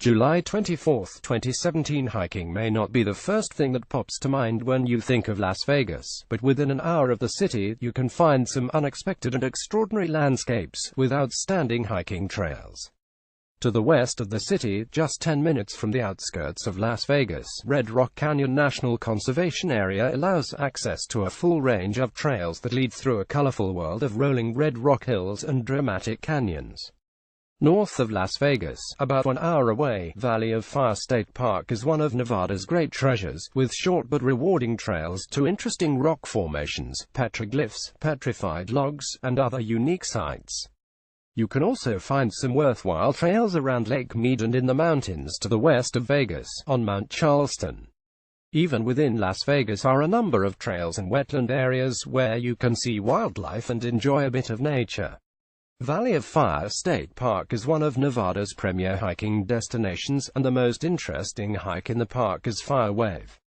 July 24, 2017. Hiking may not be the first thing that pops to mind when you think of Las Vegas, but within an hour of the city, you can find some unexpected and extraordinary landscapes, with outstanding hiking trails. To the west of the city, just 10 minutes from the outskirts of Las Vegas, Red Rock Canyon National Conservation Area allows access to a full range of trails that lead through a colorful world of rolling red rock hills and dramatic canyons. North of Las Vegas, about 1 hour away, Valley of Fire State Park is one of Nevada's great treasures, with short but rewarding trails to interesting rock formations, petroglyphs, petrified logs, and other unique sights. You can also find some worthwhile trails around Lake Mead and in the mountains to the west of Vegas, on Mount Charleston. Even within Las Vegas are a number of trails and wetland areas where you can see wildlife and enjoy a bit of nature. Valley of Fire State Park is one of Nevada's premier hiking destinations, and the most interesting hike in the park is Fire Wave.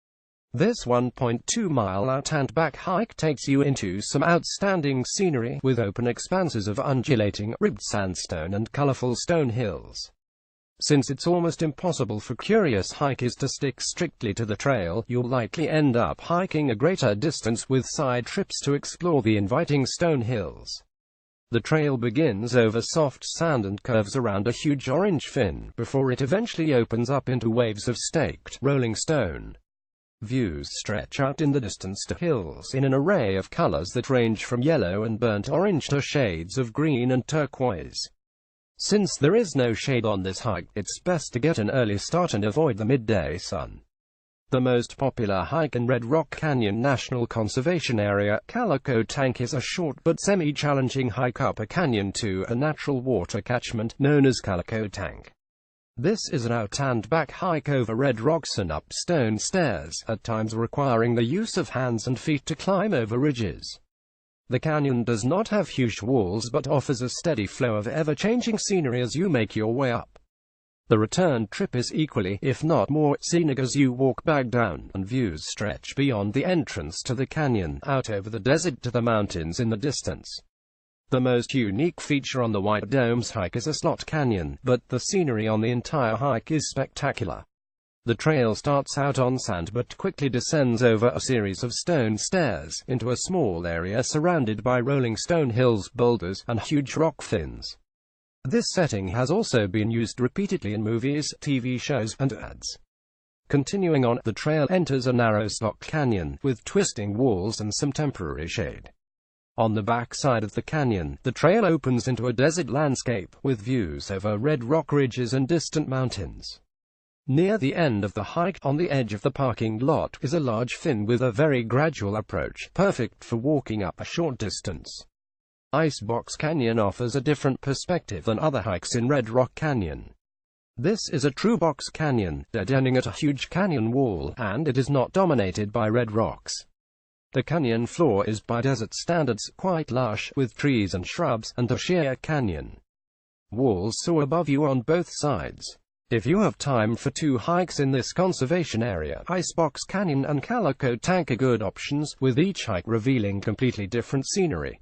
This 1.2-mile out-and-back hike takes you into some outstanding scenery, with open expanses of undulating, ribbed sandstone and colorful stone hills. Since it's almost impossible for curious hikers to stick strictly to the trail, you'll likely end up hiking a greater distance with side trips to explore the inviting stone hills. The trail begins over soft sand and curves around a huge orange fin, before it eventually opens up into waves of staked, rolling stone. Views stretch out in the distance to hills in an array of colors that range from yellow and burnt orange to shades of green and turquoise. Since there is no shade on this hike, it's best to get an early start and avoid the midday sun. The most popular hike in Red Rock Canyon National Conservation Area, Calico Tank, is a short but semi-challenging hike up a canyon to a natural water catchment known as Calico Tank. This is an out-and-back hike over red rocks and up stone stairs, at times requiring the use of hands and feet to climb over ridges. The canyon does not have huge walls but offers a steady flow of ever-changing scenery as you make your way up. The return trip is equally, if not more, scenic as you walk back down, and views stretch beyond the entrance to the canyon, out over the desert to the mountains in the distance. The most unique feature on the White Domes hike is a slot canyon, but the scenery on the entire hike is spectacular. The trail starts out on sand but quickly descends over a series of stone stairs, into a small area surrounded by rolling stone hills, boulders, and huge rock fins. This setting has also been used repeatedly in movies, TV shows, and ads. Continuing on, the trail enters a narrow slot canyon, with twisting walls and some temporary shade. On the back side of the canyon, the trail opens into a desert landscape, with views over red rock ridges and distant mountains. Near the end of the hike, on the edge of the parking lot, is a large fin with a very gradual approach, perfect for walking up a short distance. Icebox Canyon offers a different perspective than other hikes in Red Rock Canyon. This is a true box canyon, dead-ending at a huge canyon wall, and it is not dominated by red rocks. The canyon floor is by desert standards quite lush, with trees and shrubs, and a sheer canyon. Walls soar above you on both sides. If you have time for 2 hikes in this conservation area, Icebox Canyon and Calico Tank are good options, with each hike revealing completely different scenery.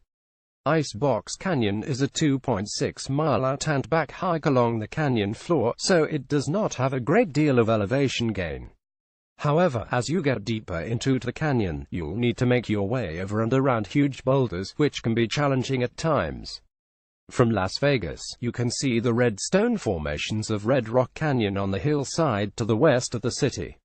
Icebox Canyon is a 2.6-mile out-and-back hike along the canyon floor, so it does not have a great deal of elevation gain. However, as you get deeper into the canyon, you'll need to make your way over and around huge boulders, which can be challenging at times. From Las Vegas, you can see the red stone formations of Red Rock Canyon on the hillside to the west of the city.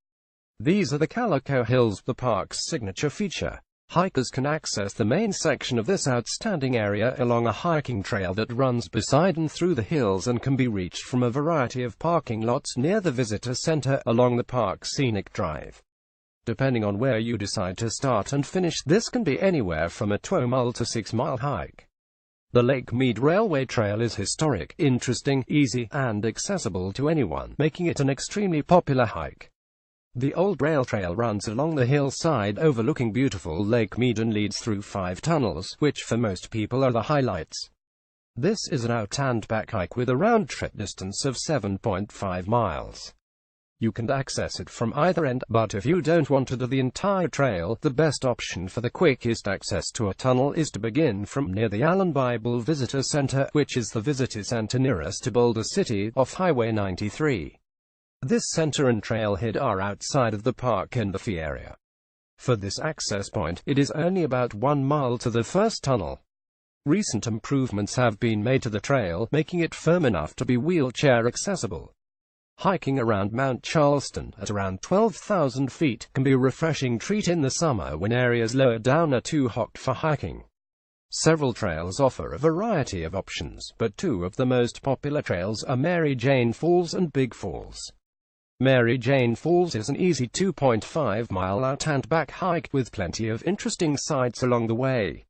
These are the Calico Hills, the park's signature feature. Hikers can access the main section of this outstanding area along a hiking trail that runs beside and through the hills and can be reached from a variety of parking lots near the visitor center, along the park's scenic drive. Depending on where you decide to start and finish, this can be anywhere from a 12-mile to 6-mile hike. The Lake Mead Railway Trail is historic, interesting, easy, and accessible to anyone, making it an extremely popular hike. The old rail trail runs along the hillside overlooking beautiful Lake Mead and leads through 5 tunnels, which for most people are the highlights. This is an out-and-back hike with a round-trip distance of 7.5 miles. You can access it from either end, but if you don't want to do the entire trail, the best option for the quickest access to a tunnel is to begin from near the Allen Bible Visitor Center, which is the visitor center nearest to Boulder City, off Highway 93. This center and trailhead are outside of the park in the fee area. For this access point, it is only about 1 mile to the first tunnel. Recent improvements have been made to the trail, making it firm enough to be wheelchair accessible. Hiking around Mount Charleston, at around 12,000 feet, can be a refreshing treat in the summer when areas lower down are too hot for hiking. Several trails offer a variety of options, but two of the most popular trails are Mary Jane Falls and Big Falls. Mary Jane Falls is an easy 2.5-mile out-and-back hike with plenty of interesting sights along the way.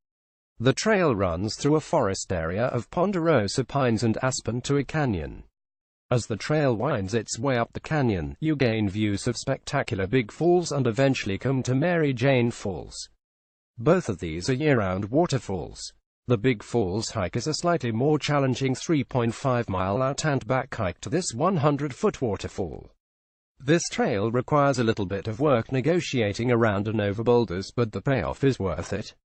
The trail runs through a forest area of ponderosa pines and aspen to a canyon. As the trail winds its way up the canyon, you gain views of spectacular Big Falls and eventually come to Mary Jane Falls. Both of these are year-round waterfalls. The Big Falls hike is a slightly more challenging 3.5-mile out-and-back hike to this 100-foot waterfall. This trail requires a little bit of work negotiating around and over boulders, but the payoff is worth it.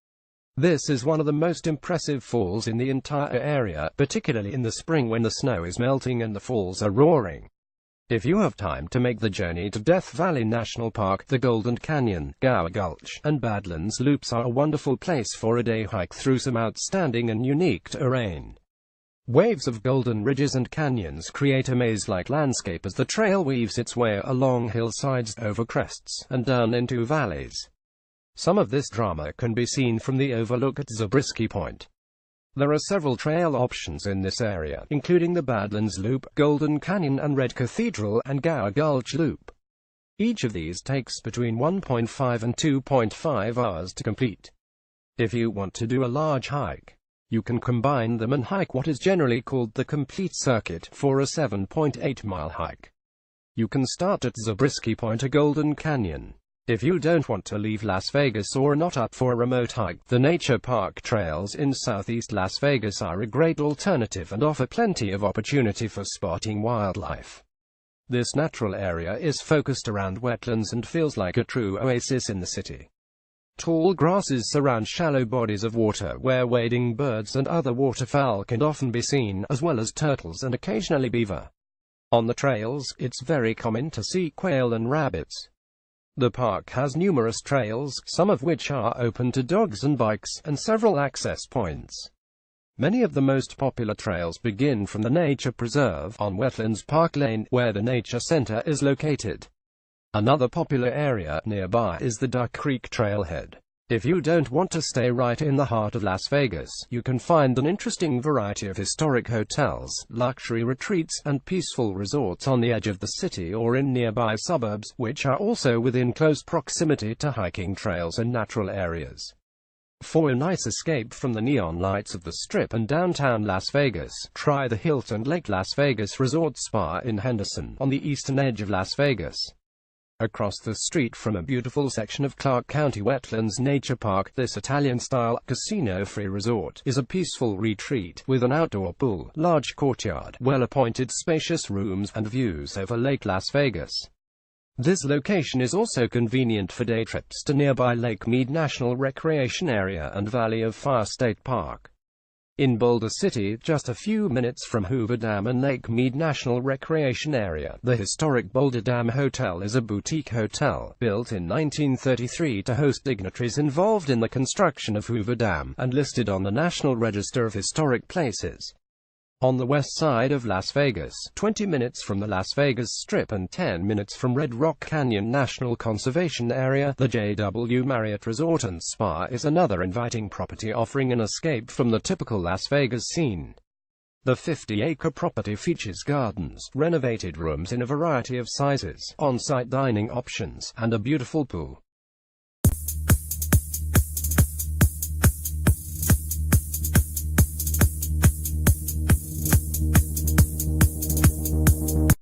This is one of the most impressive falls in the entire area, particularly in the spring when the snow is melting and the falls are roaring. If you have time to make the journey to Death Valley National Park, the Golden Canyon, Gower Gulch, and Badlands Loops are a wonderful place for a day hike through some outstanding and unique terrain. Waves of golden ridges and canyons create a maze-like landscape as the trail weaves its way along hillsides, over crests, and down into valleys. Some of this drama can be seen from the overlook at Zabriskie Point. There are several trail options in this area, including the Badlands Loop, Golden Canyon and Red Cathedral, and Gower Gulch Loop. Each of these takes between 1.5 and 2.5 hours to complete. If you want to do a large hike, you can combine them and hike what is generally called the complete circuit for a 7.8-mile hike. You can start at Zabriskie Point or Golden Canyon. If you don't want to leave Las Vegas or are not up for a remote hike, the Nature Park trails in southeast Las Vegas are a great alternative and offer plenty of opportunity for spotting wildlife. This natural area is focused around wetlands and feels like a true oasis in the city. Tall grasses surround shallow bodies of water where wading birds and other waterfowl can often be seen, as well as turtles and occasionally beaver. On the trails, it's very common to see quail and rabbits. The park has numerous trails, some of which are open to dogs and bikes, and several access points. Many of the most popular trails begin from the Nature Preserve on Wetlands Park Lane, where the Nature Center is located. Another popular area nearby is the Duck Creek Trailhead. If you don't want to stay right in the heart of Las Vegas, you can find an interesting variety of historic hotels, luxury retreats, and peaceful resorts on the edge of the city or in nearby suburbs, which are also within close proximity to hiking trails and natural areas. For a nice escape from the neon lights of the Strip and downtown Las Vegas, try the Hilton Lake Las Vegas Resort Spa in Henderson, on the eastern edge of Las Vegas. Across the street from a beautiful section of Clark County Wetlands Nature Park, this Italian-style, casino-free resort is a peaceful retreat, with an outdoor pool, large courtyard, well-appointed spacious rooms, and views over Lake Las Vegas. This location is also convenient for day trips to nearby Lake Mead National Recreation Area and Valley of Fire State Park. In Boulder City, just a few minutes from Hoover Dam and Lake Mead National Recreation Area, the historic Boulder Dam Hotel is a boutique hotel, built in 1933 to host dignitaries involved in the construction of Hoover Dam, and listed on the National Register of Historic Places. On the west side of Las Vegas, 20 minutes from the Las Vegas Strip and 10 minutes from Red Rock Canyon National Conservation Area, the JW Marriott Resort and Spa is another inviting property offering an escape from the typical Las Vegas scene. The 50-acre property features gardens, renovated rooms in a variety of sizes, on-site dining options, and a beautiful pool.